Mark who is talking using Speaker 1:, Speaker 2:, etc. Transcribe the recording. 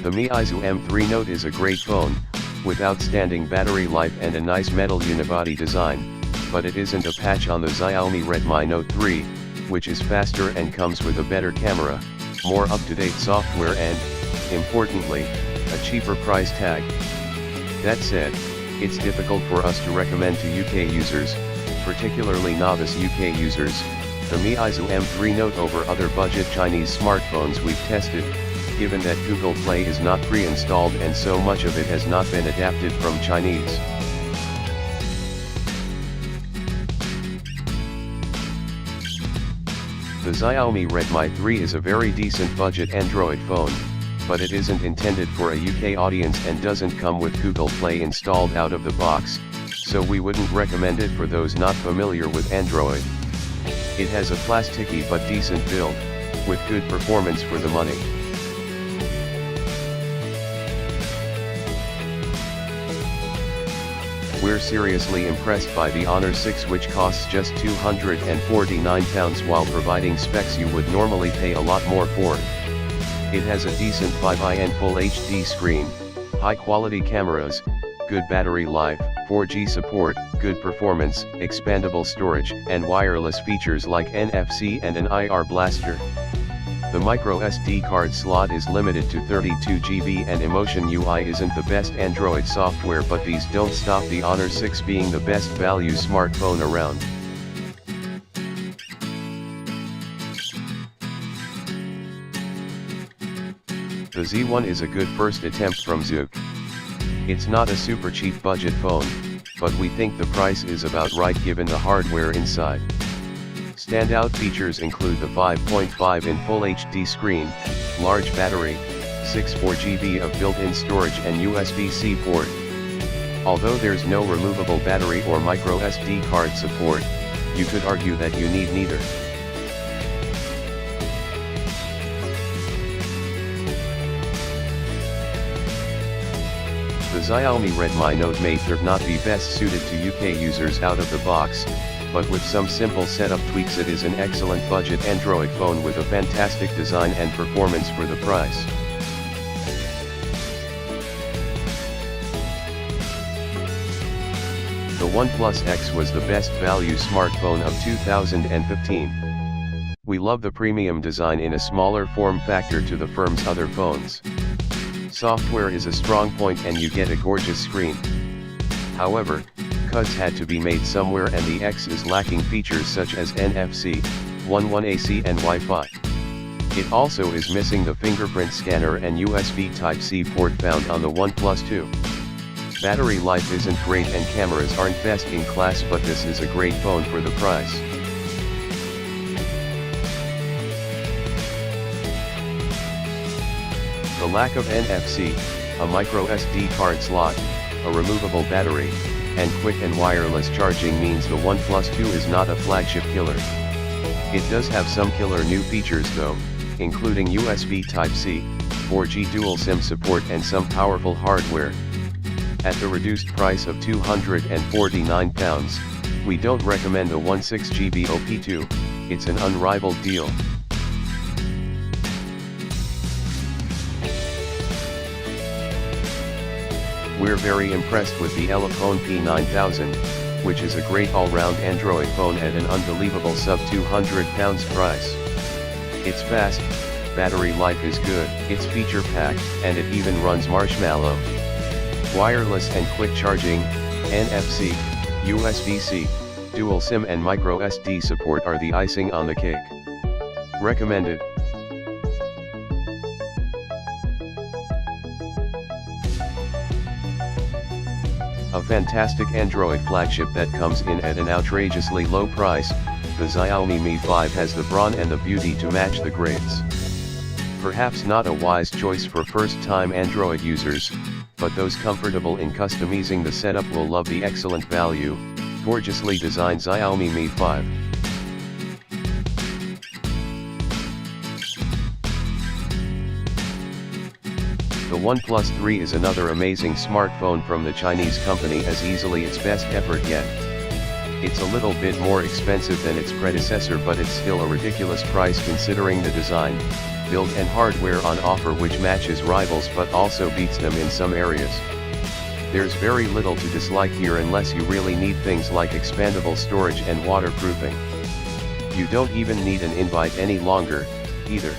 Speaker 1: The Meizu M3 Note is a great phone, with outstanding battery life and a nice metal unibody design, but it isn't a patch on the Xiaomi Redmi Note 3, which is faster and comes with a better camera, more up-to-date software and, importantly, a cheaper price tag. That said, it's difficult for us to recommend to UK users, particularly novice UK users, the Meizu M3 Note over other budget Chinese smartphones we've tested, given that Google Play is not pre-installed and so much of it has not been adapted from Chinese. The Xiaomi Redmi 3 is a very decent budget Android phone, but it isn't intended for a UK audience and doesn't come with Google Play installed out of the box, so we wouldn't recommend it for those not familiar with Android. It has a plasticky but decent build, with good performance for the money. We're seriously impressed by the Honor 6, which costs just £249 while providing specs you would normally pay a lot more for. It has a decent 5in Full HD screen, high quality cameras, good battery life, 4G support, good performance, expandable storage, and wireless features like NFC and an IR blaster. The micro SD card slot is limited to 32GB and Emotion UI isn't the best Android software, but these don't stop the Honor 6 being the best value smartphone around. The Z1 is a good first attempt from Zook. It's not a super cheap budget phone, but we think the price is about right given the hardware inside. Standout features include the 5.5-in Full HD screen, large battery, 64GB of built-in storage and USB-C port. Although there's no removable battery or micro SD card support, you could argue that you need neither. The Xiaomi Redmi Note may not be best suited to UK users out of the box, but with some simple setup tweaks it is an excellent budget Android phone with a fantastic design and performance for the price. The OnePlus X was the best value smartphone of 2015. We love the premium design in a smaller form factor to the firm's other phones. Software is a strong point and you get a gorgeous screen. However, cuts had to be made somewhere and the X is lacking features such as NFC, 11AC and Wi-Fi. It also is missing the fingerprint scanner and USB Type-C port found on the OnePlus 2. Battery life isn't great and cameras aren't best in class, but this is a great phone for the price. The lack of NFC, a micro SD card slot, a removable battery, and quick and wireless charging means the OnePlus 2 is not a flagship killer. It does have some killer new features though, including USB Type-C, 4G dual SIM support and some powerful hardware. At the reduced price of £249, we don't recommend the 16GB OP2, it's an unrivaled deal. We're very impressed with the Elephone P9000, which is a great all-round Android phone at an unbelievable sub £200 price. It's fast, battery life is good, it's feature-packed, and it even runs Marshmallow. Wireless and quick charging, NFC, USB-C, dual SIM and micro SD support are the icing on the cake. Recommended. A fantastic Android flagship that comes in at an outrageously low price, the Xiaomi Mi 5 has the brawn and the beauty to match the grades. Perhaps not a wise choice for first-time Android users, but those comfortable in customizing the setup will love the excellent value, gorgeously designed Xiaomi Mi 5. The OnePlus 3 is another amazing smartphone from the Chinese company, as easily its best effort yet. It's a little bit more expensive than its predecessor, but it's still a ridiculous price considering the design, build and hardware on offer which matches rivals but also beats them in some areas. There's very little to dislike here unless you really need things like expandable storage and waterproofing. You don't even need an Invite any longer, either.